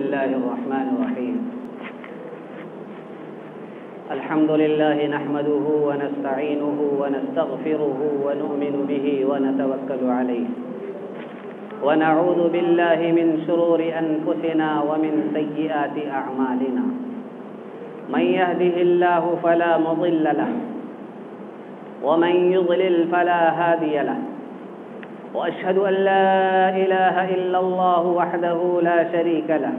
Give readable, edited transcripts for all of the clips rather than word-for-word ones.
الله الرحمن الرحيم. الحمد لله نحمده ونستعينه ونستغفره ونؤمن به ونتوكل عليه ونعوذ بالله من شرور أنفسنا ومن سيئات أعمالنا. من يهده الله فلا مضل له ومن يضلل فلا هادي له، وأشهد أن لا إله إلا الله وحده لا شريك له،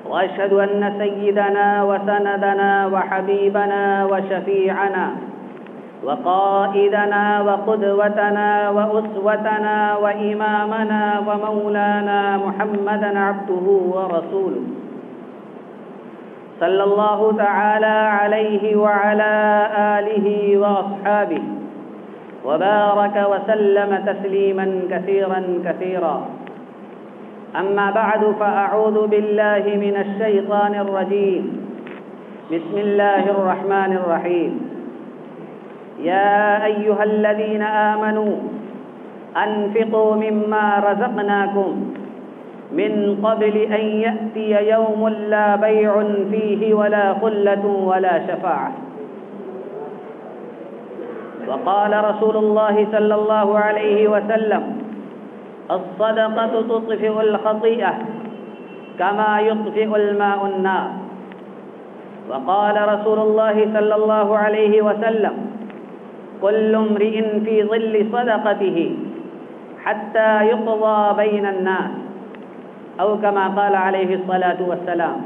وأشهد أن سيدنا وسندنا وحبيبنا وشفيعنا وقائدنا وقدوتنا وأسوتنا وإمامنا ومولانا محمدا عبده ورسوله صلى الله تعالى عليه وعلى آله وأصحابه وبارك وسلم تسليما كثيرا كثيرا. أما بعد فأعوذ بالله من الشيطان الرجيم. بسم الله الرحمن الرحيم. يا أيها الذين آمنوا أنفقوا مما رزقناكم من قبل أن يأتي يوم لا بيع فيه ولا خلة ولا شفاعة. وقال رسول الله صلى الله عليه وسلم: الصدقة تطفئ الخطيئة كما يطفئ الماء النار. وقال رسول الله صلى الله عليه وسلم: كل امرئ في ظل صدقته حتى يقضى بين الناس، أو كما قال عليه الصلاة والسلام.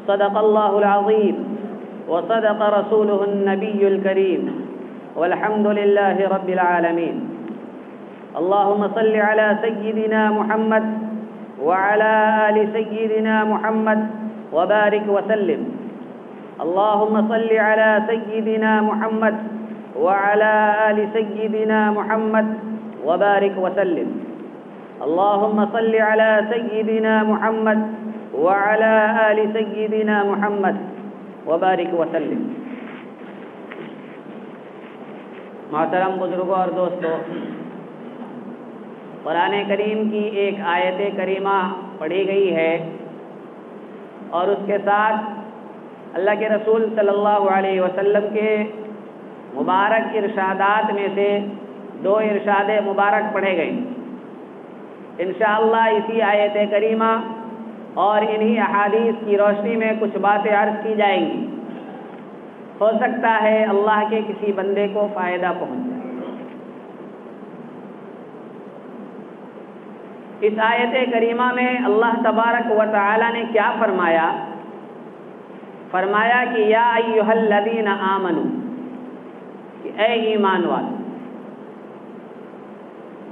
صدق الله العظيم وصدق رسوله النبي الكريم، والحمد لله رب العالمين. اللهم صل على سيدنا محمد وعلى آل سيدنا محمد وبارك وسلم. اللهم صل على سيدنا محمد وعلى آل سيدنا محمد وبارك وسلم. اللهم صل على سيدنا محمد وعلى آل سيدنا محمد وبارك وسلم. محترم بزرگوں اور دوستو، قرآن کریم کی ایک آیت کریمہ پڑھی گئی ہے اور اس کے ساتھ اللہ کے رسول صلی اللہ علیہ وسلم کے مبارک ارشادات میں سے 2 ارشاد مبارک پڑھے گئے. انشاءاللہ اسی آیت کریمہ اور انہی احادیث کی روشنی میں کچھ باتیں عرض کی جائیں گی. ہو سکتا ہے اللہ کے کسی بندے کو فائدہ پہنچ جائے. اس آیت کریمہ میں اللہ تبارک و تعالی نے کیا فرمایا؟ فرمایا کہ یا ایھا الذین آمنوا، کہ اے ایمان والو.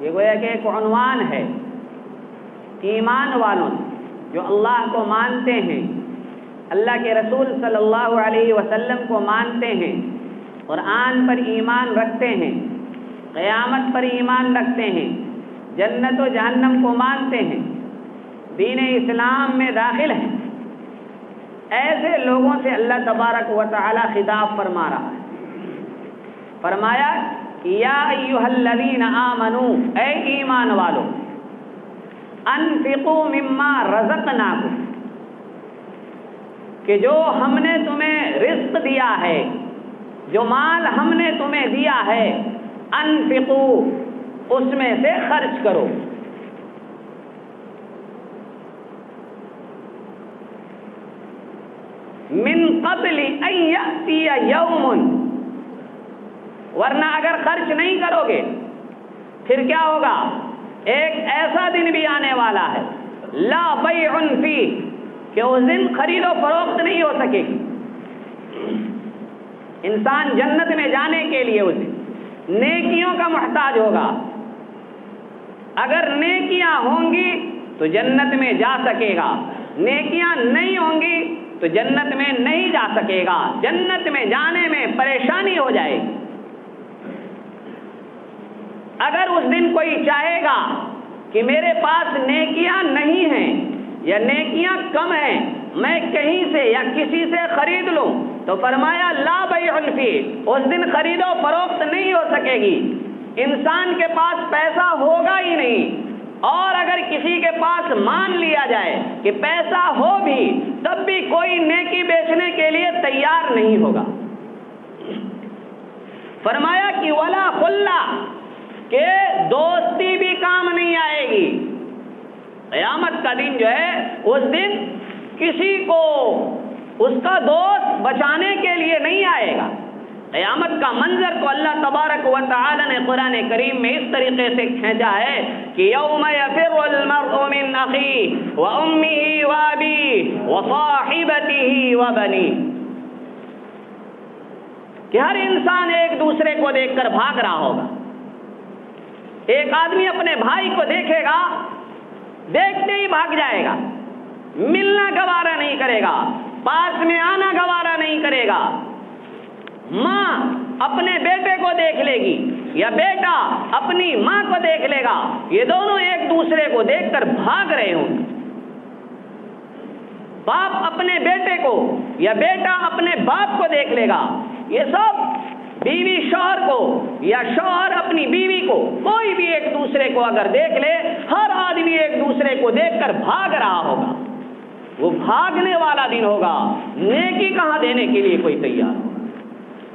یہ گویا کہ ایک عنوان ہے. ایمان والوں جو اللہ کو مانتے ہیں، اللہ کے رسول صلی اللہ علیہ وسلم کو مانتے ہیں، قرآن پر ایمان رکھتے ہیں، قیامت پر ایمان رکھتے ہیں، جنت و جہنم کو مانتے ہیں، دین اسلام میں داخل ہیں، ایسے لوگوں سے اللہ تبارک و تعالی خطاب فرما رہا ہے. فرمایا یا ایھا الذین آمنوا، اے ایمان والو، انفقوا مما رزقناکم، کہ جو ہم نے تمہیں رزق دیا ہے، جو مال ہم نے تمہیں دیا ہے، انفقوا، اس میں سے خرچ کرو. من قبل ان یأتی یوم، ورنہ اگر خرچ نہیں کرو گے پھر کیا ہوگا؟ ایک ایسا دن بھی آنے والا ہے، لا بیع فیہ، کہ اس دن خرید و فروخت نہیں ہو سکے گی. انسان جنت میں جانے کے لیے اس دن نیکیوں کا محتاج ہوگا. اگر نیکیاں ہوں گی تو جنت میں جا سکے گا، نیکیاں نہیں ہوں گی تو جنت میں نہیں جا سکے گا. جنت میں جانے میں پریشانی ہو جائے گی. اگر اس دن کوئی چاہے گا کہ میرے پاس نیکیاں نہیں ہیں یا نیکیاں کم ہیں، میں کہیں سے یا کسی سے خرید لوں، تو فرمایا لا بیع فیہ، اس دن خرید و فروخت نہیں ہو سکے گی. انسان کے پاس پیسہ ہوگا ہی نہیں، اور اگر کسی کے پاس مان لیا جائے کہ پیسہ ہو بھی تب بھی کوئی نیکی بیچنے کے لیے تیار نہیں ہوگا۔ فرمایا کہ ولا خلا، کہ دوستی بھی کام نہیں آئے گی۔ قیامت کا دن جو ہے اس دن کسی کو اس کا دوست بچانے کے لیے نہیں آئے گا۔ قیامت کا منظر تو اللہ تبارک و تعالی نے قرآن کریم میں اس طریقے سے کھینچا ہے کہ یوم یفر المرء من اخیہ وامہ وابیہ وصاحبتہ وبنیہ، کہ ہر انسان ایک دوسرے کو دیکھ کر بھاگ رہا ہوگا۔ ایک آدمی اپنے بھائی کو دیکھے گا، دیکھتے ہی بھاگ جائے گا، ملنا گوارا نہیں کرے گا، پاس میں آنا گوارا نہیں کرے گا۔ ماں اپنے بیٹے کو دیکھ لے گی یا بیٹا اپنی ماں کو دیکھ لے گا، یہ دونوں ایک دوسرے کو دیکھ کر بھاگ رہے ہوں۔ باپ اپنے بیٹے کو یا بیٹا اپنے باپ کو دیکھ لے گا، یہ سب بیوی شوہر کو یا شوہر اپنی بیوی کو، کوئی بھی ایک دوسرے کو اگر دیکھ لے، ہر آدمی ایک دوسرے کو دیکھ کر بھاگ رہا ہوگا۔ وہ بھاگنے والا دن ہوگا، نیکی کہاں دینے کے لیے کوئی تیار ہوگا۔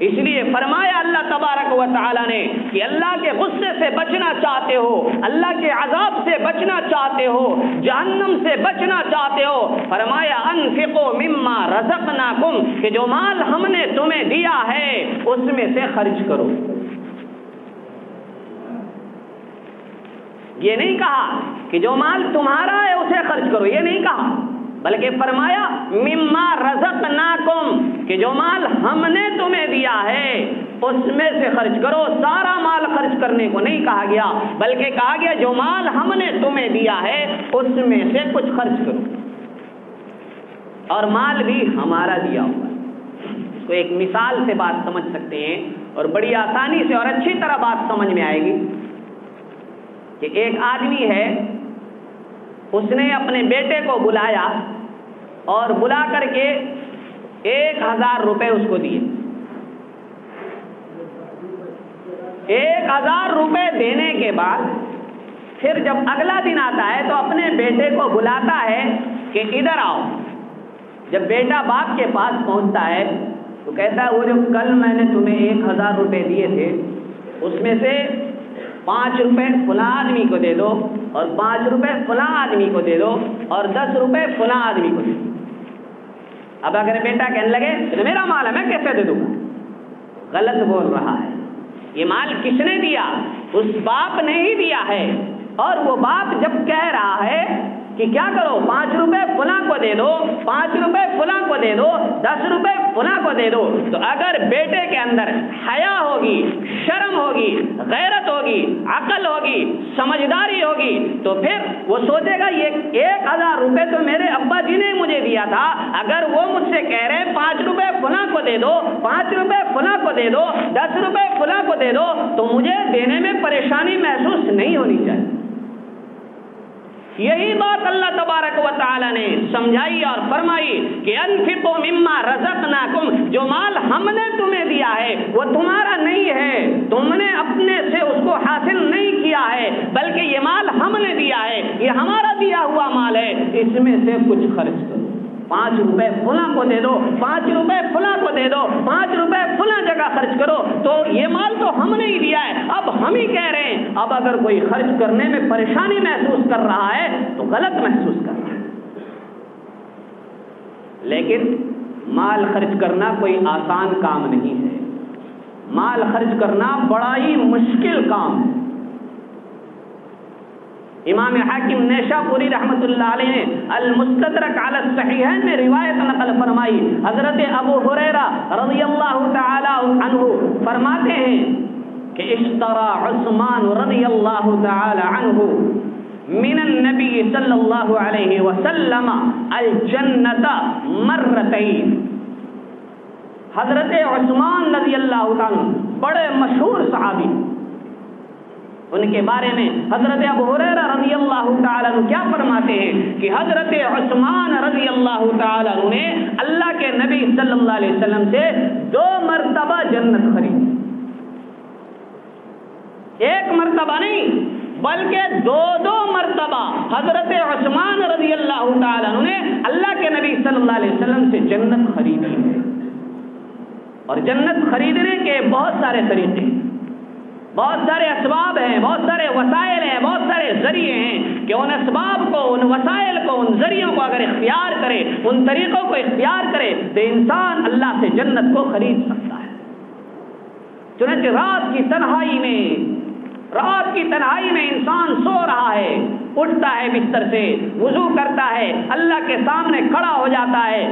اس لیے فرمایا اللہ تبارک و تعالی نے کہ اللہ کے غصے سے بچنا چاہتے ہو، اللہ کے عذاب سے بچنا چاہتے ہو، جہنم سے بچنا چاہتے ہو، فرمایا انفقوا مما رزقناکم، کہ جو مال ہم نے تمہیں دیا ہے اس میں سے خرچ کرو۔ یہ نہیں کہا کہ جو مال تمہارا ہے اسے خرچ کرو، یہ نہیں کہا، بلکہ فرمایا مما رزقناکم، کہ جو مال ہم نے تمہیں دیا ہے اس میں سے خرچ کرو۔ سارا مال خرچ کرنے کو نہیں کہا گیا، بلکہ کہا گیا جو مال ہم نے تمہیں دیا ہے اس میں سے کچھ خرچ کرو۔ اور مال بھی ہمارا دیا ہوا ہے۔ اس کو ایک مثال سے بات سمجھ سکتے ہیں اور بڑی آسانی سے اور اچھی طرح بات سمجھ میں آئے گی کہ ایک آدمی ہے، اس نے اپنے بیٹے کو بلایا اور بلا کر کے 1000 روپے اس کو دیے۔ 1000 روپے دینے کے بعد پھر جب اگلا دن آتا ہے تو اپنے بیٹے کو بلاتا ہے کہ ادھر آؤ۔ جب بیٹا باپ کے پاس پہنچتا ہے تو کہتا ہے وہ جو کل میں نے تمہیں 1000 روپے دیے تھے اس میں سے 5 روپے فلاں آدمی کو دے دو اور 5 روپے فلاں آدمی کو دے دو اور 10 روپے فلاں آدمی کو دے دو۔ اب اگر بیٹا کہنے لگے تو میرا مال ہے میں کیسے دے دوں گا، غلط بول رہا ہے۔ یہ مال کس نے دیا؟ اس باپ نے ہی دیا ہے۔ اور وہ باپ جب کہہ رہا ہے کہ کیا کرو 5 روپے فلاں کو دے دو، 5 روپے فلاں کو دے دو، 10 روپے فلاں کو دے دو، تو اگر بیٹے کے اندر حیا ہوگی، شرم ہوگی، غیرت ہوگی، عقل ہوگی، سمجھداری ہوگی تو پھر وہ سوچے گا یہ 1000 روپے تو میرے ابا جی نے مجھے دیا تھا، اگر وہ مجھ سے کہہ رہے ہیں 5 روپے فلاں کو دے دو، 5 روپے فلاں کو دے دو، 10 روپے فلاں کو دے دو، تو مجھے دینے میں پریشانی محسوس نہیں ہونی چاہیے۔ یہی بات اللہ تبارک و تعالی نے سمجھائی اور فرمائی کہ انفقوا مما رزقناکم، جو مال ہم نے تمہیں دیا ہے وہ تمہارا نہیں ہے، تم نے اپنے سے اس کو حاصل نہیں کیا ہے، بلکہ یہ مال ہم نے دیا ہے، یہ ہمارا دیا ہوا مال ہے، اس میں سے کچھ خرچ کرو۔ 5 روپے فلاں کو دے دو، 5 روپے فلاں کو دے دو، 5 روپے فلاں جگہ خرچ کرو، تو یہ مال تو ہم نے ہی دیا ہے، اب ہم ہی کہہ رہے ہیں۔ اب اگر کوئی خرچ کرنے میں پریشانی محسوس کر رہا ہے تو غلط محسوس کر رہا ہے۔ لیکن مال خرچ کرنا کوئی آسان کام نہیں ہے، مال خرچ کرنا بڑا ہی مشکل کام ہے۔ امام حاکم نیشاپوری رحمۃ اللہ علیہ نے المستدرک علی الصحیحین میں روایت نقل فرمائی، حضرت ابو ہریرہ رضی اللہ تعالی عنہ فرماتے ہیں کہ اشترى عثمان رضی اللہ تعالی عنہ من النبی صلی اللہ علیہ وسلم الجنت مرتين۔ حضرت عثمان رضی اللہ تعالی بڑے مشہور صحابی، ان کے بارے میں حضرت ابو ہریرہ رضی اللہ تعالیٰ عنہ کیا فرماتے ہیں کہ حضرت عثمان رضی اللہ تعالیٰ عنہ نے اللہ کے نبی صلی اللہ علیہ وسلم سے 2 مرتبہ جنت خریدی، 1 مرتبہ نہیں، بلکہ 2 مرتبہ حضرت عثمان رضی اللہ تعالیٰ عنہ نے اللہ کے نبی صلی اللہ علیہ وسلم سے جنت خریدی ہے. اور جنت خریدنے کے بہت سارے طریقے ہیں، بہت سارے اسباب ہیں، بہت سارے وسائل ہیں، بہت سارے ذریعے ہیں کہ ان اسباب کو، ان وسائل کو، ان ذریعوں کو اگر اختیار کرے، ان طریقوں کو اختیار کرے تو انسان اللہ سے جنت کو خرید سکتا ہے. چنانچہ رات کی تنہائی میں انسان سو رہا ہے، اٹھتا ہے بستر سے، وضو کرتا ہے، اللہ کے سامنے کھڑا ہو جاتا ہے،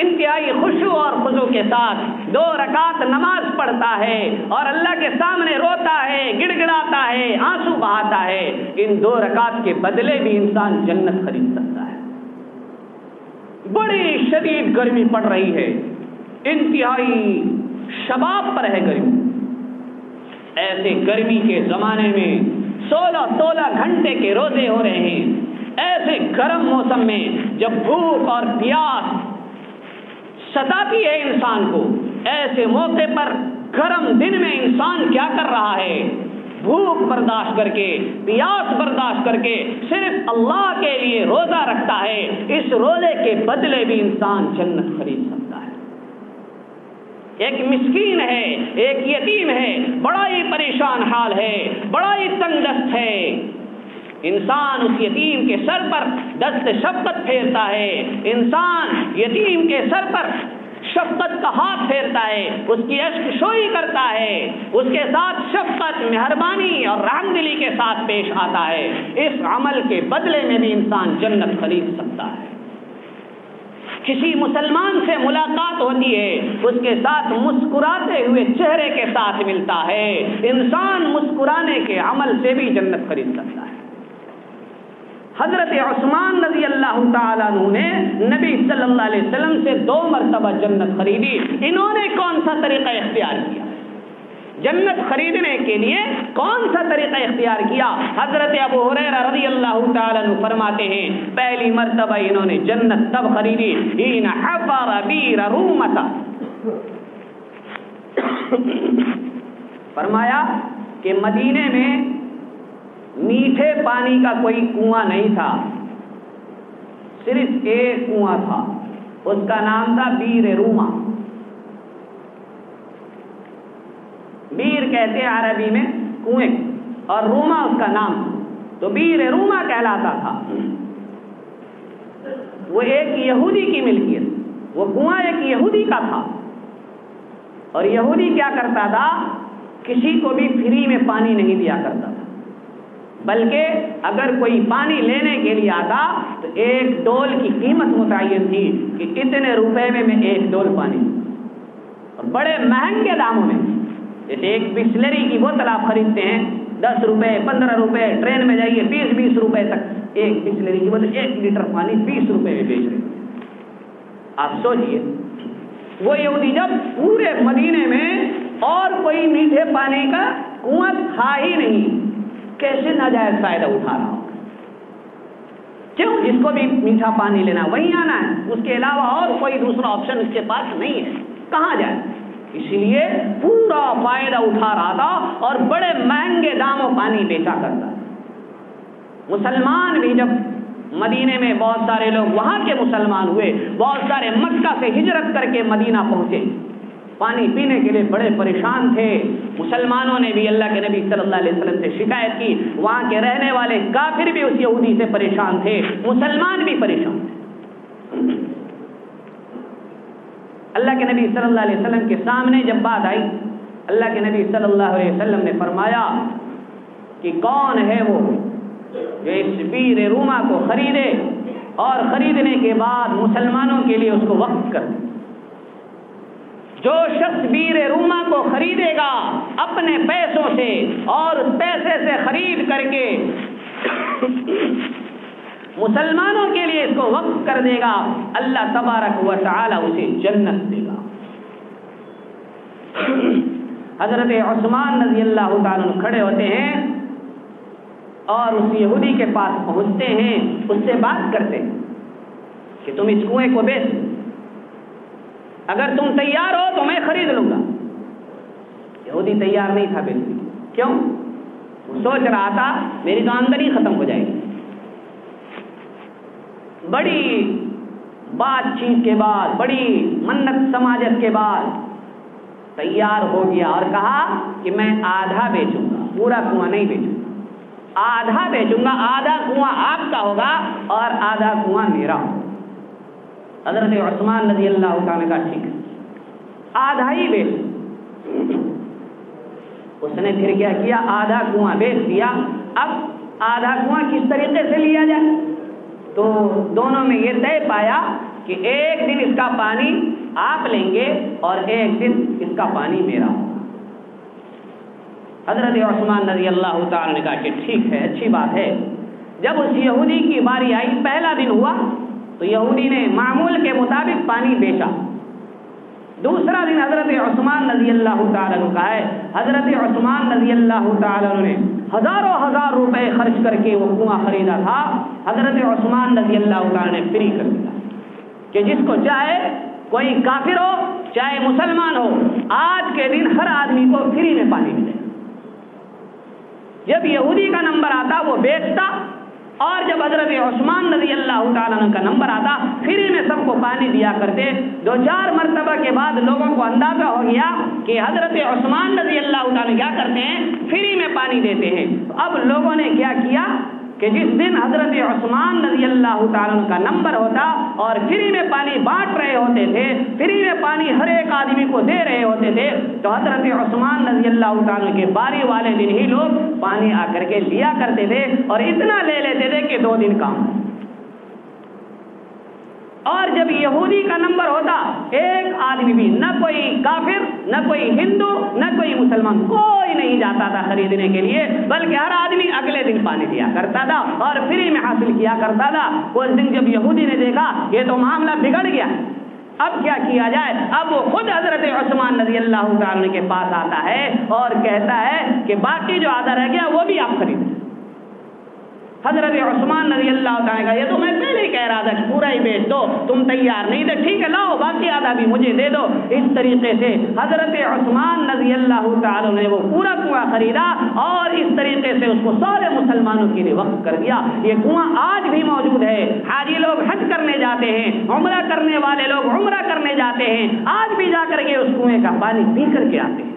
انتہائی خشوع اور خضوع کے ساتھ 2 رکعت نماز پڑھتا ہے اور اللہ کے سامنے روتا ہے، گڑ گڑاتا ہے، آنسو بہاتا ہے. ان 2 رکعت کے بدلے بھی انسان جنت خرید سکتا ہے. بڑی شدید گرمی پڑ رہی ہے، انتہائی شباب پر ہے گرمی. ایسے گرمی کے زمانے میں 16 گھنٹے کے روزے ہو رہے ہیں. ایسے گرم موسم میں جب بھوک اور پیاس ستاتی ہے انسان کو، ایسے موقع پر گرم دن میں انسان کیا کر رہا ہے؟ بھوک برداشت کر کے، پیاس برداشت کر کے صرف اللہ کے لیے روزہ رکھتا ہے. اس روزے کے بدلے بھی انسان جنت خرید سکتا ہے. ایک مسکین ہے، ایک یتیم ہے، بڑا ہی پریشان حال ہے، بڑا ہی تنگ دست ہے. انسان اس یتیم کے سر پر دست شفقت پھیرتا ہے، انسان یتیم کے سر پر شفقت کا ہاتھ پھیرتا ہے، اس کی اشک شوئی کرتا ہے، اس کے ساتھ شفقت، مہربانی اور رحم دلی کے ساتھ پیش آتا ہے. اس عمل کے بدلے میں بھی انسان جنت خرید سکتا ہے. کسی مسلمان سے ملاقات ہوتی ہے، اس کے ساتھ مسکراتے ہوئے چہرے کے ساتھ ملتا ہے، انسان مسکرانے کے عمل سے بھی جنت خرید سکتا ہے. حضرت عثمان رضی اللہ تعالیٰ عنہ نے نبی صلی اللہ علیہ وسلم سے 2 مرتبہ جنت خریدی. انہوں نے کون سا طریقہ اختیار کیا؟ جنت خریدنے کے لیے کون سا طریقہ اختیار کیا؟ حضرت ابو ہریرہ رضی اللہ تعالیٰ عنہ فرماتے ہیں پہلی مرتبہ انہوں نے جنت تب خریدی حین حفر بئر رومہ. فرمایا کہ مدینے میں میٹھے پانی کا کوئی کنواں نہیں تھا، صرف ایک کنواں تھا، اس کا نام تھا بئر رومہ. بئر کہتے ہیں عربی میں کنویں، اور رومہ اس کا نام تھا، تو بئر رومہ کہلاتا تھا. وہ ایک یہودی کی ملکیت، وہ کنواں ایک یہودی کا تھا. اور یہودی کیا کرتا تھا؟ کسی کو بھی فری میں پانی نہیں دیا کرتا تھا، بلکہ اگر کوئی پانی لینے کے لیے آتا تو 1 ڈول کی قیمت متعین تھی کہ اتنے روپے میں 1 ڈول پانی، اور بڑے مہنگے داموں میں. جیسے ایک بسلری کی بوتل آپ خریدتے ہیں 10 روپے 15 روپے، ٹرین میں جائیے 20 روپے تک ایک بسلری کی بوتل 1 لیٹر پانی 20 روپے میں بیچ رہے. آپ سوچئے وہ یہودی جب پورے مدینے میں اور کوئی میٹھے پانی کا کنواں تھا ہی نہیں، کیسے ناجائز فائدہ اٹھا رہا ہو؟ کیوں؟ جس کو بھی میٹھا پانی لینا وہیں آنا ہے، اس کے علاوہ اور کوئی دوسرا آپشن اس کے پاس نہیں ہے، کہاں جائے؟ اسی لیے پورا فائدہ اٹھا رہا تھا اور بڑے مہنگے داموں پانی بیچا کرتا. مسلمان بھی جب مدینے میں بہت سارے لوگ وہاں کے مسلمان ہوئے، بہت سارے مکہ سے ہجرت کر کے مدینہ پہنچے، پانی پینے کے لیے بڑے پریشان تھے. مسلمانوں نے بھی اللہ کے نبی صلی اللہ علیہ وسلم سے شکایت کی. وہاں کے رہنے والے کافر بھی اس یہودی سے پریشان تھے، مسلمان بھی پریشان تھے. اللہ کے نبی صلی اللہ علیہ وسلم کے سامنے جب بات آئی، اللہ کے نبی صلی اللہ علیہ وسلم نے فرمایا کہ کون ہے وہ جو اس بئر رومہ کو خریدے اور خریدنے کے بعد مسلمانوں کے لیے اس کو وقف کر دے. جو شخص بئر رومہ کو خریدے گا اپنے پیسوں سے اور اس پیسے سے خرید کر کے مسلمانوں کے لیے اس کو وقف کر دے گا، اللہ تبارک و تعالی اسے جنت دے گا. حضرت عثمان رضی اللہ تعالیٰ عنہ کھڑے ہوتے ہیں اور اس یہودی کے پاس پہنچتے ہیں، اس سے بات کرتے ہیں کہ تم اس کنویں کو بیچ، اگر تم تیار ہو تو میں خرید لوں گا. یہودی تیار نہیں تھا بیچنے. کیوں؟ وہ سوچ رہا تھا میری تو آمدنی ختم ہو جائے گی. بڑی بات چیت کے بعد، بڑی منت سماجت کے بعد تیار ہو گیا اور کہا کہ میں آدھا بیچوں گا، پورا کنواں نہیں بیچوں گا، آدھا بیچوں گا، آدھا کنواں آپ کا ہوگا اور آدھا کنواں میرا ہوگا. حضرت عثمان رضی اللہ تعالیٰ نے کہا ٹھیک ہے، آدھا ہی بیچ. اس نے پھر کیا کیا، آدھا کنواں بیچ دیا. اب آدھا کنواں کس طریقے سے لیا جائے؟ تو دونوں میں یہ طے پایا کہ ایک دن اس کا پانی آپ لیں گے اور ایک دن اس کا پانی میرا ہوگا. حضرت عثمان رضی اللہ تعالیٰ نے کہا کہ ٹھیک ہے، اچھی بات ہے. جب اس یہودی کی باری آئی، پہلا دن ہوا تو یہودی نے معمول کے مطابق پانی بیچا. دوسرا دن حضرت عثمان رضی اللہ تعالیٰ عنہ کا ہے، حضرت عثمان رضی اللہ تعالیٰ عنہ نے ہزار روپے خرچ کر کے وہ کنواں خریدا تھا. حضرت عثمان رضی اللہ تعالیٰ نے فری کر دیا کہ جس کو چاہے، کوئی کافر ہو چاہے مسلمان ہو، آج کے دن ہر آدمی کو فری میں پانی ملے. جب یہودی کا نمبر آتا وہ بیچتا، اور جب حضرت عثمان رضی اللہ تعالیٰ عنہ کا نمبر آتا فری میں سب کو پانی دیا کرتے. 2-4 مرتبہ کے بعد لوگوں کو اندازہ ہو گیا کہ حضرت عثمان رضی اللہ تعالیٰ کیا کرتے ہیں، فری میں پانی دیتے ہیں. اب لوگوں نے کیا کیا کہ جس دن حضرت عثمان رضی اللہ تعالیٰ عنہ کا نمبر ہوتا اور فری میں پانی بانٹ رہے ہوتے تھے، فری میں پانی ہر ایک آدمی کو دے رہے ہوتے تھے، تو حضرت عثمان رضی اللہ تعالیٰ کے باری والے دن ہی لوگ پانی آ کر کے لیا کرتے تھے اور اتنا لے لیتے تھے کہ 2 دن کام. اور جب یہودی کا نمبر ہوتا، ایک آدمی بھی، نہ کوئی کافر، نہ کوئی ہندو، نہ کوئی مسلمان، کوئی نہیں جاتا تھا خریدنے کے لیے، بلکہ ہر آدمی اگلے دن پانی دیا کرتا تھا اور فری میں حاصل کیا کرتا تھا. اس دن جب یہودی نے دیکھا یہ تو معاملہ بگڑ گیا، اب کیا کیا جائے، اب وہ خود حضرت عثمان رضی اللہ تعالیٰ کے پاس آتا ہے اور کہتا ہے کہ باقی جو آدھا رہ گیا وہ بھی آپ خریدیں. حضرت عثمان رضی اللہ تعالیٰ کا یہ تو میں پہلے ہی کہہ رہا تھا کہ پورا ہی بیچ دو، تم تیار نہیں تھے، ٹھیک ہے لاؤ باقی آدھا بھی مجھے دے دو. اس طریقے سے حضرت عثمان رضی اللہ تعالیٰ نے وہ پورا کنواں خریدا اور اس طریقے سے اس کو سارے مسلمانوں کے لیے وقف کر دیا. یہ کنواں آج بھی موجود ہے. حاجی لوگ حج کرنے جاتے ہیں، عمرہ کرنے والے لوگ عمرہ کرنے جاتے ہیں، آج بھی جا کر کے اس کنویں کا پانی پی کر کے آتے ہیں،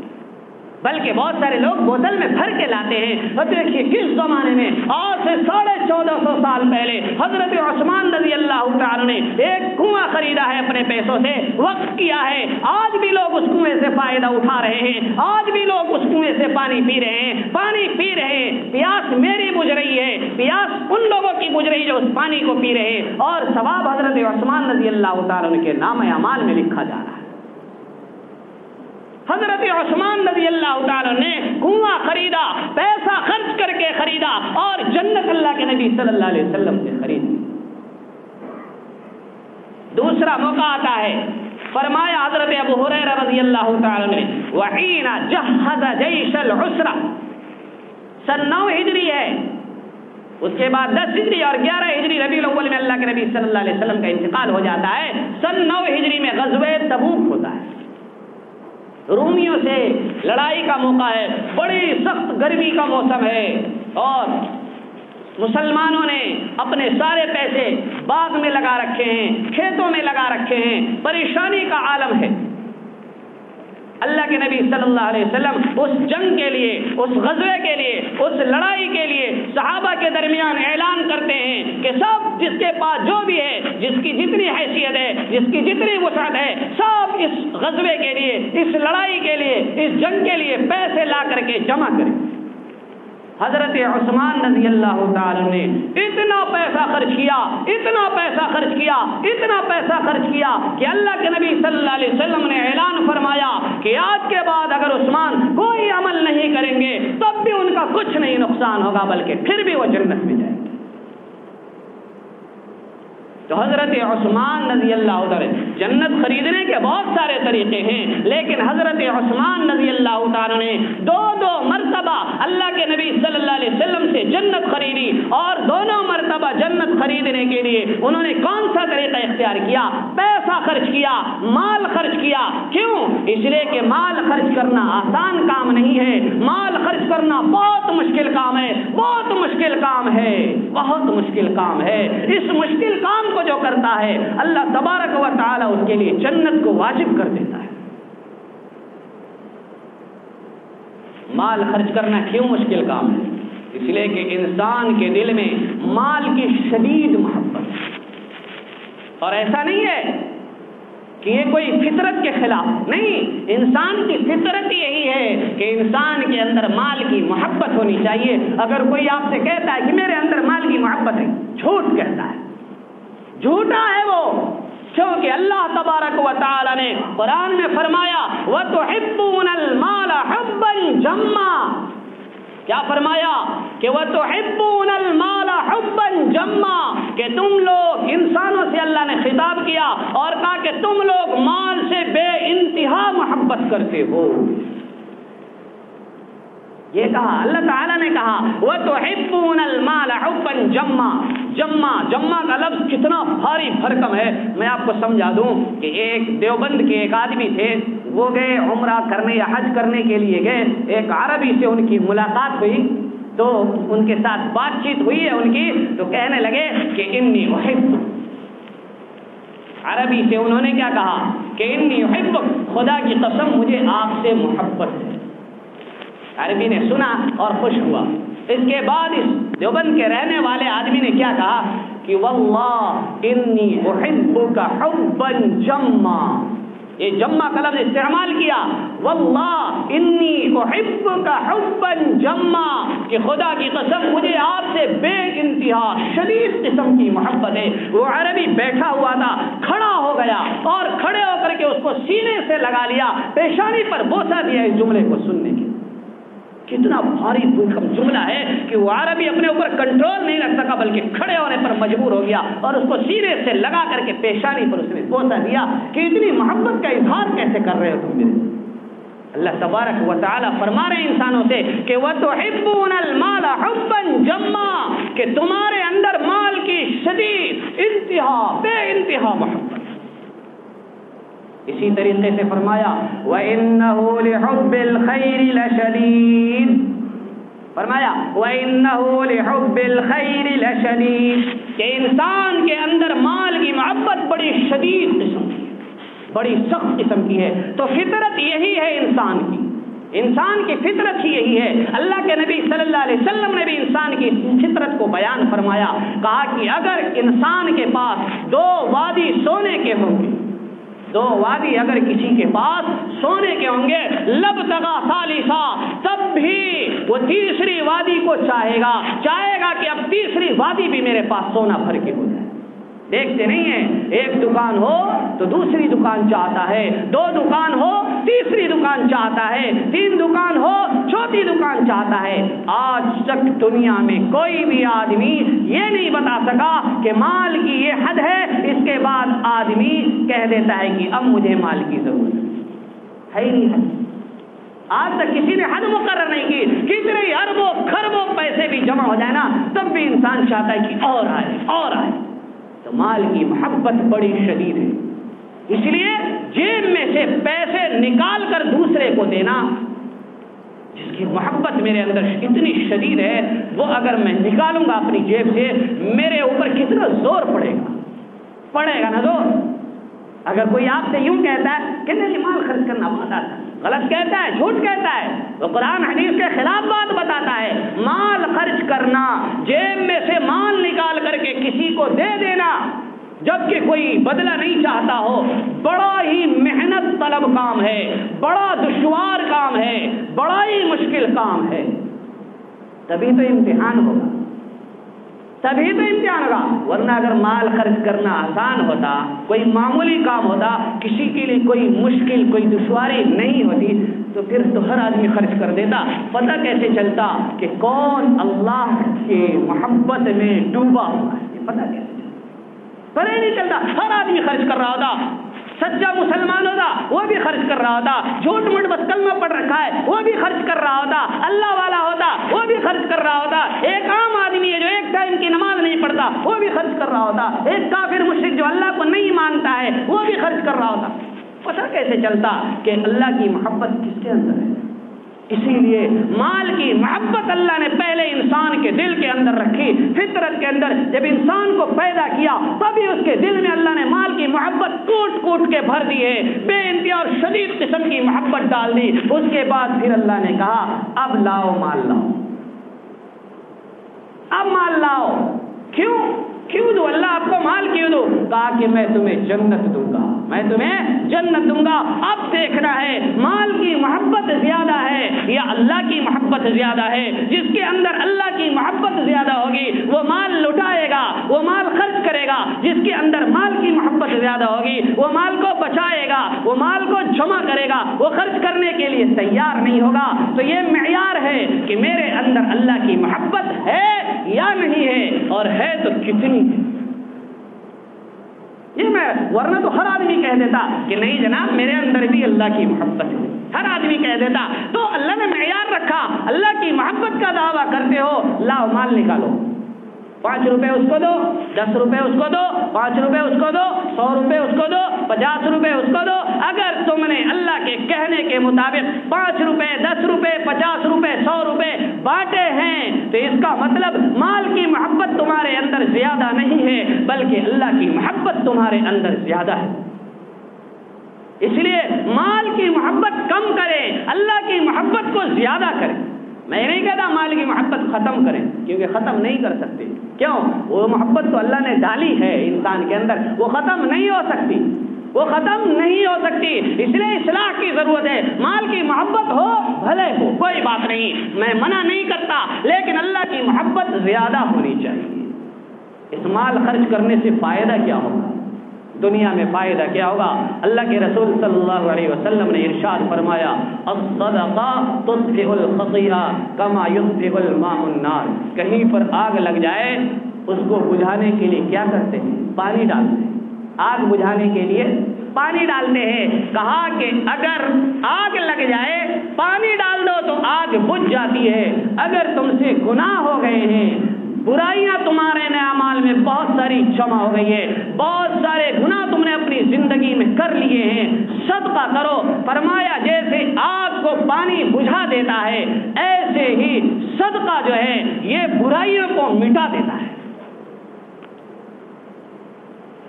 بلکہ بہت سارے لوگ بوتل میں بھر کے لاتے ہیں. اور دیکھیے کس زمانے میں، آج سے 1450 سال پہلے حضرت عثمان رضی اللہ تعالیٰ نے ایک کنواں خریدا ہے، اپنے پیسوں سے وقف کیا ہے. آج بھی لوگ اس کنویں سے فائدہ اٹھا رہے ہیں، آج بھی لوگ اس کنویں سے پانی پی رہے ہیں، پانی پی رہے ہیں. پیاس میری بجھ رہی ہے، پیاس ان لوگوں کی بجھ رہی جو اس پانی کو پی رہے ہیں، اور ثواب حضرت عثمان رضی اللہ تعالیٰ کے نام اعمال میں لکھا جا رہا ہے. حضرت عثمان رضی اللہ تعالیٰ نے کنواں خریدا، پیسہ خرچ کر کے خریدا اور جنت اللہ کے نبی صلی اللہ علیہ وسلم سے خریدی. دوسرا موقع آتا ہے، فرمایا حضرت ابو ہریرہ رضی اللہ تعالیٰ نے وحین جہز جیش العسرہ، سن 9 ہجری ہے، اس کے بعد 10 ہجری اور 11 ہجری ربیع الاول میں اللہ کے نبی صلی اللہ علیہ وسلم کا انتقال ہو جاتا ہے. سن 9 ہجری میں غزوہ تبوک ہوتا ہے، رومیوں سے لڑائی کا موقع ہے، بڑی سخت گرمی کا موسم ہے اور مسلمانوں نے اپنے سارے پیسے باغ میں لگا رکھے ہیں، کھیتوں میں لگا رکھے ہیں، پریشانی کا عالم ہے. اللہ کے نبی صلی اللہ علیہ وسلم اس جنگ کے لیے، اس غزوے کے لیے، اس لڑائی کے لیے صحابہ کے درمیان اعلان کرتے ہیں کہ سب جس کے پاس جو بھی ہے، جس کی جتنی حیثیت ہے، جس کی جتنی وسعت ہے، سب اس غزوے کے لیے، اس لڑائی کے لیے، اس جنگ کے لیے پیسے لا کر کے جمع کریں. حضرت عثمان رضی اللہ تعالیٰ نے اتنا پیسہ خرچ کیا، اتنا پیسہ خرچ کیا، اتنا پیسہ خرچ کیا کہ اللہ کے نبی صلی اللہ علیہ وسلم نے اعلان فرمایا کہ آج کے بعد اگر عثمان کوئی عمل نہیں کریں گے تب بھی ان کا کچھ نہیں نقصان ہوگا، بلکہ پھر بھی وہ جنت میں جائیں گے. تو حضرت عثمان رضی اللہ تعالیٰ، جنت خریدنے کے بہت سارے طریقے ہیں، لیکن حضرت عثمان رضی اللہ تعالیٰ نے 2 مرتبہ اللہ کے نبی صلی اللہ علیہ وسلم سے جنت خریدی، اور دونوں مرتبہ جنت خریدنے خریدنے کے لیے انہوں نے کون سا طریقہ اختیار کیا؟ پیسہ خرچ کیا، مال خرچ کیا۔ کیوں؟ اس لیے کہ مال خرچ کرنا آسان کام نہیں ہے، مال خرچ کرنا بہت مشکل کام ہے، بہت مشکل کام ہے، بہت مشکل کام ہے۔ اس مشکل کام کو جو کرتا ہے اللہ تبارک و تعالی اس کے لیے جنت کو واجب کر دیتا ہے۔ مال خرچ کرنا کیوں مشکل کام ہے؟ اس لیے کہ انسان کے دل میں مال کی شدید محبت ہے، اور ایسا نہیں ہے کہ یہ کوئی فطرت کے خلاف نہیں، انسان کی فطرت یہی ہے کہ انسان کے اندر مال کی محبت ہونی چاہیے۔ اگر کوئی آپ سے کہتا ہے کہ میرے اندر مال کی محبت ہے، جھوٹ کہتا ہے، جھوٹا ہے وہ، کیونکہ اللہ تبارک و تعالی نے قرآن میں فرمایا وَتُحِبُّونَ الْمَالَ حُبًّا جَمًّا، کیا فرمایا کہ وَتُحِبُّونَ الْمَالَ حُبًّا جَمًّا، کہ تم لوگ، انسانوں سے اللہ نے خطاب کیا اور کہا کہ تم لوگ مال سے بے انتہا محبت کرتے ہو۔ یہ کہا اللہ تعالیٰ نے کہا وَتُحِبُّونَ الْمَالَ حُبًّا جَمًّا، جمع کا لفظ کتنا بھاری بھرکم ہے، میں آپ کو سمجھا دوں کہ ایک دیوبند کے ایک آدمی تھے، وہ گئے عمرہ کرنے یا حج کرنے کے لیے گئے، ایک عربی سے ان کی ملاقات ہوئی، تو ان کے ساتھ بات چیت ہوئی ہے ان کی، تو کہنے لگے کہ انی احب، عربی سے انہوں نے کیا کہا کہ انی احب، خدا کی قسم مجھے آپ سے محبت ہے۔ عربی نے سنا اور خوش ہوا۔ اس کے بعد اس دیوبند کے رہنے والے آدمی نے کیا کہا کہ واللہ انی احبک حبا جما، یہ جمع کا لفظ استعمال کیا، واللہ انی احبک حبا جما، کہ خدا کی قسم مجھے آپ سے بے انتہا شدید قسم کی محبت ہے۔ وہ عربی بیٹھا ہوا تھا، کھڑا ہو گیا اور کھڑے ہو کر کے اس کو سینے سے لگا لیا، پیشانی پر بوسہ دیا اس جملے کو سننے کے۔ کتنا بھاری بھرکم جملہ ہے کہ وہ عربی اپنے اوپر کنٹرول نہیں رکھ سکا، بلکہ کھڑے ہونے پر مجبور ہو گیا اور اس کو سینے سے لگا کر کے پیشانی پر اس نے بوسہ دیا کہ اتنی محبت کا اظہار کیسے کر رہے ہو تم میرے۔ اللہ تبارک و تعالی فرما رہے ہیں انسانوں سے کہ وَتُحِبُّونَ الْمَالَ حُبًّا جَمًّا، کہ تمہارے اندر مال کی شدید انتہا بے انتہا محبت۔ اسی طریقے سے فرمایا وَإِنَّهُ لِحُبِّ الْخَيْرِ لَشَدِيدٌ، فرمایا وَإِنَّهُ لِحُبِّ الْخَيْرِ لَشَدِيدٌ، کہ انسان کے اندر مال کی محبت بڑی شدید قسم کی ہے، بڑی سخت قسم کی ہے۔ تو فطرت یہی ہے انسان کی، انسان کی فطرت ہی یہی ہے۔ اللہ کے نبی صلی اللہ علیہ وسلم نے بھی انسان کی فطرت کو بیان فرمایا، کہا کہ اگر انسان کے پاس دو وادی سونے کے ہوں گے، دو وادی اگر کسی کے پاس سونے کے ہوں گے، لبتغا ثالثا، تب بھی وہ تیسری وادی کو چاہے گا کہ اب تیسری وادی بھی میرے پاس سونا بھر کے ہو جائے۔ دیکھتے نہیں ہیں، ایک دکان ہو تو دوسری دکان چاہتا ہے، دو دکان ہو تیسری دکان چاہتا ہے، تین دکان ہو چوتھی دکان چاہتا ہے۔ آج تک دنیا میں کوئی بھی آدمی یہ نہیں بتا سکا کہ مال کی یہ حد ہے، اس کے بعد آدمی کہہ دیتا ہے کہ اب مجھے مال کی ضرورت ہے ہی نہیں ہے۔ آج تک کسی نے حد مقرر نہیں کی، کتنے اربوں کھربوں پیسے بھی جمع ہو جائے نا، تب بھی انسان چاہتا ہے کہ اور آئے اور آئے۔ تو مال کی محبت بڑی شدید ہے، اس لیے جیب میں سے پیسے نکال کر دوسرے کو دینا، جس کی محبت میرے اندر اتنی شدید ہے، وہ اگر میں نکالوں گا اپنی جیب سے، میرے اوپر کتنا زور پڑے گا نا زور۔ اگر کوئی آپ سے یوں کہتا ہے کہ نہیں مال خرچ کرنا بہت آتا ہے، غلط کہتا ہے، جھوٹ کہتا ہے، وہ قرآن حدیث کے خلاف بات بتاتا ہے۔ مال خرچ کرنا، جیب میں سے مال نکال کر کے کسی کو دے دینا جبکہ کوئی بدلہ نہیں چاہتا ہو، بڑا ہی محنت طلب کام ہے، بڑا دشوار کام ہے، بڑا ہی مشکل کام ہے۔ تبھی تو امتحان ہوگا، تبھی تو امتحان ہوگا، ورنہ اگر مال خرچ کرنا آسان ہوتا، کوئی معمولی کام ہوتا، کسی کے لیے کوئی مشکل کوئی دشواری نہیں ہوتی، تو پھر تو ہر آدمی خرچ کر دیتا۔ پتہ کیسے چلتا کہ کون اللہ کے محبت میں ڈوبا ہوا ہے، یہ پتہ کیسے چلتا؟ پتہ ہی نہیں چلتا، ہر آدمی خرچ کر رہا ہوتا، سچا مسلمان ہوتا وہ بھی خرچ کر رہا ہوتا، جھوٹ موٹ بس کلمہ پڑھ رکھا ہے وہ بھی خرچ کر رہا ہوتا، اللہ والا ہوتا وہ بھی خرچ کر رہا ہوتا۔ ایک عام آدمی ہے جو ایک ٹائم ٹائم کی نماز نہیں پڑھتا وہ بھی خرچ کر رہا ہوتا، ایک کافر مشرک جو اللہ کو نہیں مانتا ہے وہ بھی خرچ کر رہا ہوتا۔ پتہ کیسے چلتا کہ اللہ کی محبت کس کے اندر ہے؟ اسی لیے مال کی محبت اللہ نے پہلے انسان کے دل کے اندر رکھی، فطرت کے اندر جب انسان کو پیدا کیا تبھی اس کے دل میں اللہ نے مال کی محبت کوٹ کوٹ کے بھر دی ہے، بے انتہا اور شدید قسم کی محبت ڈال دی۔ اس کے بعد پھر اللہ نے کہا اب لاؤ مال لاؤ، اب مال لاؤ۔ کیوں دوں اللہ آپ کو مال کیوں دوں؟ کہا کہ میں تمہیں جنت دوں گا، میں تمہیں جنت دوں گا۔ اب دیکھنا ہے مال کی محبت زیادہ ہے یا اللہ کی محبت زیادہ ہے۔ جس کے اندر اللہ کی محبت زیادہ ہوگی وہ مال لٹائے گا، وہ مال خرچ کرے گا۔ جس کے اندر مال کی محبت زیادہ ہوگی وہ مال کو بچائے گا، وہ مال کو جمع کرے گا، وہ خرچ کرنے کے لیے تیار نہیں ہوگا۔ تو یہ معیار ہے کہ میرے اندر اللہ کی محبت ہے یا نہیں ہے، اور ہے تو کتنی ہے۔ یہ میں ورنہ تو ہر آدمی کہہ دیتا کہ نہیں جناب میرے اندر بھی اللہ کی محبت ہے، ہر آدمی کہہ دیتا۔ تو اللہ نے معیار رکھا، اللہ کی محبت کا دعویٰ کرتے ہو لاؤ مال نکالو، 5 روپے اس کو دو، 10 روپے اس کو دو، 5 روپے اس کو دو، 100 روپے اس کو دو، 50 روپے اس کو دو۔ اگر تم نے اللہ کے کہنے کے مطابق 5 روپے، 10 روپے، 50 روپے، 100 روپے بانٹے ہیں تو اس کا مطلب مال کی محبت تمہارے اندر زیادہ نہیں ہے بلکہ اللہ کی محبت تمہارے اندر زیادہ ہے۔ اس لیے مال کی محبت کم کریں، اللہ کی محبت کو زیادہ کریں۔ میں نہیں کہتا مال کی محبت ختم کریں، کیونکہ ختم نہیں کر سکتے۔ کیوں؟ وہ محبت تو اللہ نے ڈالی ہے انسان کے اندر، وہ ختم نہیں ہو سکتی، وہ ختم نہیں ہو سکتی۔ اس لیے اصلاح کی ضرورت ہے۔ مال کی محبت ہو بھلے ہو، کوئی بات نہیں، میں منع نہیں کرتا، لیکن اللہ کی محبت زیادہ ہونی چاہیے۔ اس مال خرچ کرنے سے فائدہ کیا ہوگا؟ دنیا میں فائدہ کیا ہوگا؟ اللہ کے رسول صلی اللہ علیہ وسلم نے ارشاد فرمایا الصدقہ تطفئ الخطیئہ کما یطفئ الماء النار۔ کہیں پر آگ لگ جائے اس کو بجھانے کے لیے کیا کرتے ہیں؟ پانی ڈالتے ہیں۔ آگ بجھانے کے لیے پانی ڈالتے ہیں۔ کہا کہ اگر آگ لگ جائے پانی ڈال دو تو آگ بجھ جاتی ہے۔ اگر تم سے گناہ ہو گئے ہیں، برائیاں تمہارے اعمال میں بہت ساری جمع ہو گئی ہے، بہت سارے گناہ تم نے اپنی زندگی میں کر لیے ہیں، صدقہ کرو۔ فرمایا جیسے آگ کو پانی بجھا دیتا ہے ایسے ہی صدقہ جو ہے یہ برائیوں کو مٹا دیتا ہے۔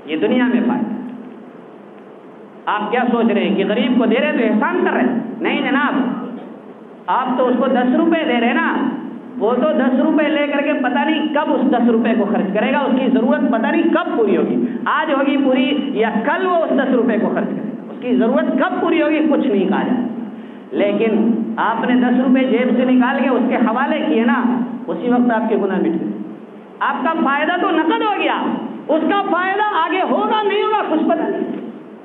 یہ دنیا میں فائدہ۔ آپ کیا سوچ رہے ہیں کہ غریب کو دے رہے تو احسان کر رہے ہیں؟ نہیں جناب، آپ تو اس کو 10 روپے دے رہے نا، وہ تو 10 روپے لے کر کے پتہ نہیں کب اس 10 روپے کو خرچ کرے گا، اس کی ضرورت پتہ نہیں کب پوری ہوگی، آج ہوگی پوری یا کل وہ اس 10 روپے کو خرچ کرے گا، اس کی ضرورت کب پوری ہوگی کچھ نہیں کہا جائے۔ لیکن آپ نے 10 روپے جیب سے نکال کے اس کے حوالے کیے نا، اسی وقت آپ کے گناہ مٹ گئے، آپ کا فائدہ تو نقد ہو گیا، اس کا فائدہ آگے ہوگا نہیں ہوگا کچھ پتہ نہیں،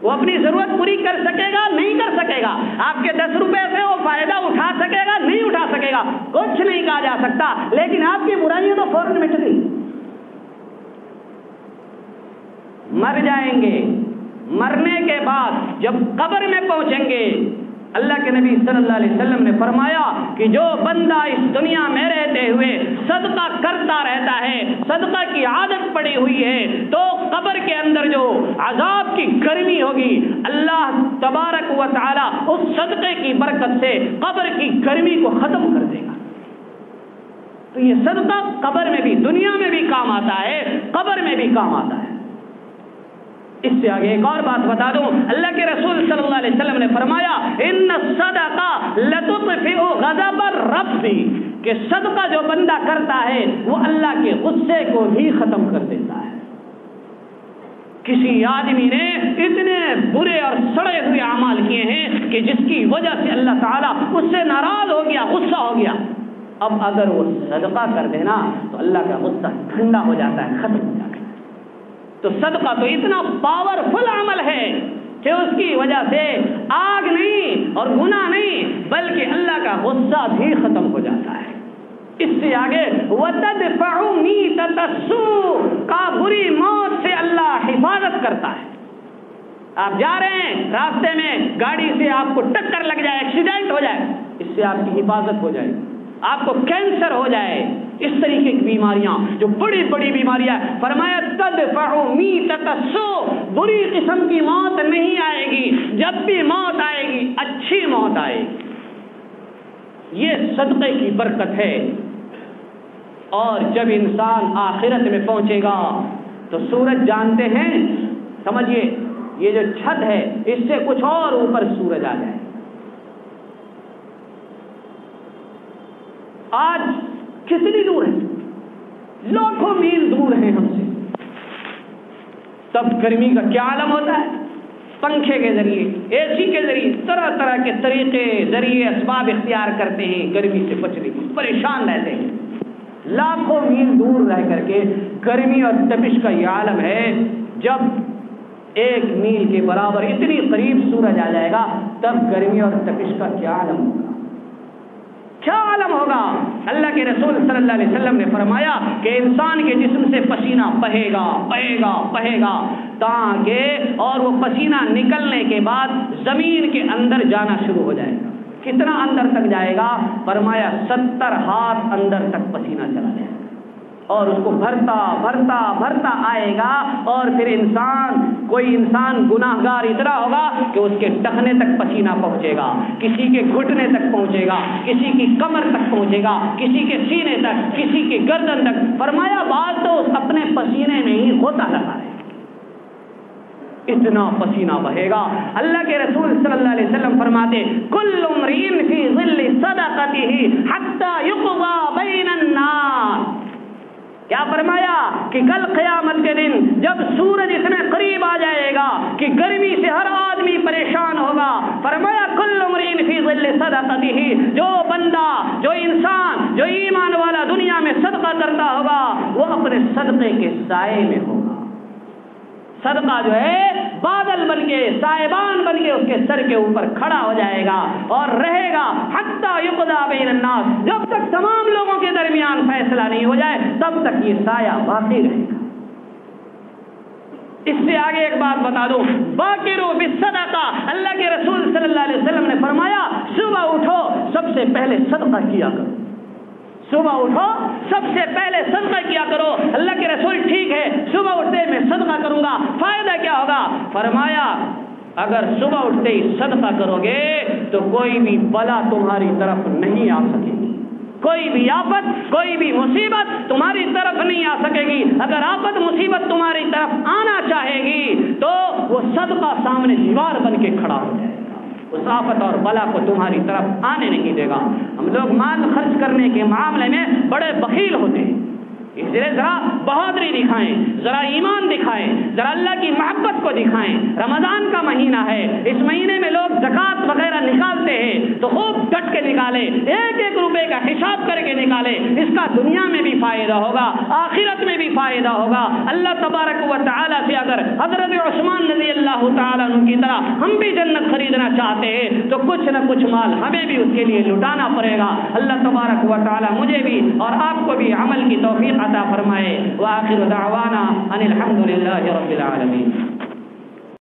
وہ اپنی ضرورت پوری کر سکے گا نہیں کر سکے گا، آپ کے 10 روپے سے وہ فائدہ اٹھا سکے گا نہیں اٹھا سکے گا، کچھ نہیں کہا جا سکتا، لیکن آپ کی برائیاں تو فوراً مٹ گئی۔ مر جائیں گے، مرنے کے بعد جب قبر میں پہنچیں گے، اللہ کے نبی صلی اللہ علیہ وسلم نے فرمایا کہ جو بندہ اس دنیا میں رہتے ہوئے صدقہ کرتا رہتا ہے، صدقہ کی عادت پڑی ہوئی ہے، تو قبر کے اندر جو عذاب کی گرمی ہوگی اللہ تبارک و تعالی اس صدقے کی برکت سے قبر کی گرمی کو ختم کر دے گا۔ تو یہ صدقہ قبر میں بھی، دنیا میں بھی کام آتا ہے، قبر میں بھی کام آتا ہے۔ اس سے آگے ایک اور بات بتا دوں، اللہ کے رسول صلی اللہ علیہ وسلم نے فرمایا ان الصدقہ لتطفئ غضب الرب، کہ صدقہ جو بندہ کرتا ہے وہ اللہ کے غصے کو ہی ختم کر دیتا ہے۔ کسی آدمی نے اتنے برے اور سڑے ہوئے اعمال کیے ہیں کہ جس کی وجہ سے اللہ تعالیٰ اس سے ناراض ہو گیا، غصہ ہو گیا، اب اگر وہ صدقہ کر دینا تو اللہ کا غصہ ٹھنڈا ہو جاتا ہے، ختم ہو جاتا ہے۔ تو صدقہ تو اتنا پاورفل عمل ہے کہ اس کی وجہ سے آگ نہیں اور گناہ نہیں بلکہ اللہ کا غصہ بھی ختم ہو جاتا ہے۔ اس سے آگے وَتَدْفَعُ مِيتَةَ السُّوءِ، کا بری موت سے اللہ حفاظت کرتا ہے۔ آپ جا رہے ہیں راستے میں گاڑی سے آپ کو ٹکر لگ جائے، ایکسیڈنٹ ہو جائے، اس سے آپ کی حفاظت ہو جائے، آپ کو کینسر ہو جائے، اس طریقے کی بیماریاں، جو بڑی بڑی بیماریاں، فرمایا تدفع میتۃ السوء، بری قسم کی موت نہیں آئے گی، جب بھی موت آئے گی اچھی موت آئے گی۔ یہ صدقے کی برکت ہے۔ اور جب انسان آخرت میں پہنچے گا تو سورج جانتے ہیں، سمجھیے یہ جو چھت ہے اس سے کچھ اور اوپر سورج آ جائے، آج کتنی دور ہے، لاکھوں میل دور ہیں ہم سے، تب گرمی کا کیا عالم ہوتا ہے، پنکھے کے ذریعے، اے سی کے ذریعے، طرح طرح کے طریقے ذریعے اسباب اختیار کرتے ہیں گرمی سے بچنے کی، پریشان رہتے ہیں، لاکھوں میل دور رہ کر کے گرمی اور تپش کا یہ عالم ہے۔ جب 1 میل کے برابر اتنی قریب سورج آ جائے گا تب گرمی اور تپش کا کیا عالم ہوگا، کیا عالم ہوگا۔ اللہ کے رسول صلی اللہ علیہ وسلم نے فرمایا کہ انسان کے جسم سے پسینہ بہے گا بہے گا بہے گا تاکہ اور وہ پسینہ نکلنے کے بعد زمین کے اندر جانا شروع ہو جائے گا۔ کتنا اندر تک جائے گا؟ فرمایا 70 ہاتھ اندر تک پسینہ چلا جائے گا، اور اس کو بھرتا بھرتا بھرتا آئے گا، اور پھر کوئی انسان گناہگار اتنا ہوگا کہ اس کے ٹخنے تک پسینہ پہنچے گا، کسی کے گھٹنے تک پہنچے گا، کسی کی کمر تک پہنچے گا، کسی کے سینے تک، کسی کی گردن تک۔ فرمایا بعض تو اپنے پسینے میں ہی ہوتا رہا ہے، اتنا پسینہ بہے گا۔ اللہ کے رسول صلی اللہ علیہ وسلم فرماتے کل امرئ فی ظل صدقتہ حتی یقضی بین الناس۔ کیا فرمایا کہ کل قیامت کے دن جب سورج اتنے قریب آ جائے گا کہ گرمی سے ہر آدمی پریشان ہوگا، فرمایا کل امرئ فی ظل صدقتہ، جو بندہ، جو انسان، جو ایمان والا دنیا میں صدقہ کرتا ہوگا وہ اپنے صدقے کے سائے میں ہوگا۔ صدقہ جو ہے بادل بن کے، سائبان بن کے اس کے سر کے اوپر کھڑا ہو جائے گا اور رہے گا حتی یقضی بین الناس، جب تک تمام لوگوں کے درمیان فیصلہ نہیں ہو جائے تب تک یہ سایہ باقی رہے گا۔ اس سے آگے ایک بات بتا دوں، باکروا بالصدقہ، اللہ کے رسول صلی اللہ علیہ وسلم نے فرمایا صبح اٹھو سب سے پہلے صدقہ کیا کرو، صبح اٹھو سب سے پہلے صدقہ کیا کرو۔ اللہ کے رسول ٹھیک ہے صبح اٹھتے میں صدقہ کروں گا، فائدہ کیا ہوگا؟ فرمایا اگر صبح اٹھتے ہی صدقہ کرو گے تو کوئی بھی بلا تمہاری طرف نہیں آ سکے گی، کوئی بھی آفت، کوئی بھی مصیبت تمہاری طرف نہیں آ سکے گی۔ اگر آفت مصیبت تمہاری طرف آنا چاہے گی تو وہ صدقہ سامنے دیوار بن کے کھڑا ہو جائے گا، اس آفت اور بلا کو تمہاری طرف آنے نہیں دے گا۔ ہم لوگ مال خرچ کرنے کے معاملے میں بڑے بخیل ہوتے ہیں، اس لیے ذرا بہادری دکھائیں، ذرا ایمان دکھائیں، ذرا اللہ کی محبت کو دکھائیں۔ رمضان کا مہینہ ہے، اس مہینے میں لوگ زکوٰۃ وغیرہ نکالتے ہیں تو خوب ڈٹ کے نکالیں، 1-1 روپے کا حساب کر کے نکالیں، اس کا دنیا میں بھی فائدہ ہوگا، آخرت میں بھی فائدہ ہوگا۔ اللہ تبارک و تعالیٰ سے اگر حضرت عثمان رضی اللہ تعالیٰ عنہ کی طرح ہم بھی جنت خریدنا چاہتے ہیں تو کچھ نہ کچھ مال ہمیں بھی اس کے لیے لٹانا پڑے گا۔ اللہ تبارک و تعالیٰ مجھے بھی اور آپ کو بھی عمل کی توفیق عطا فرمائے۔ وآخر دعوانا ان الحمد للہ رب العالمین۔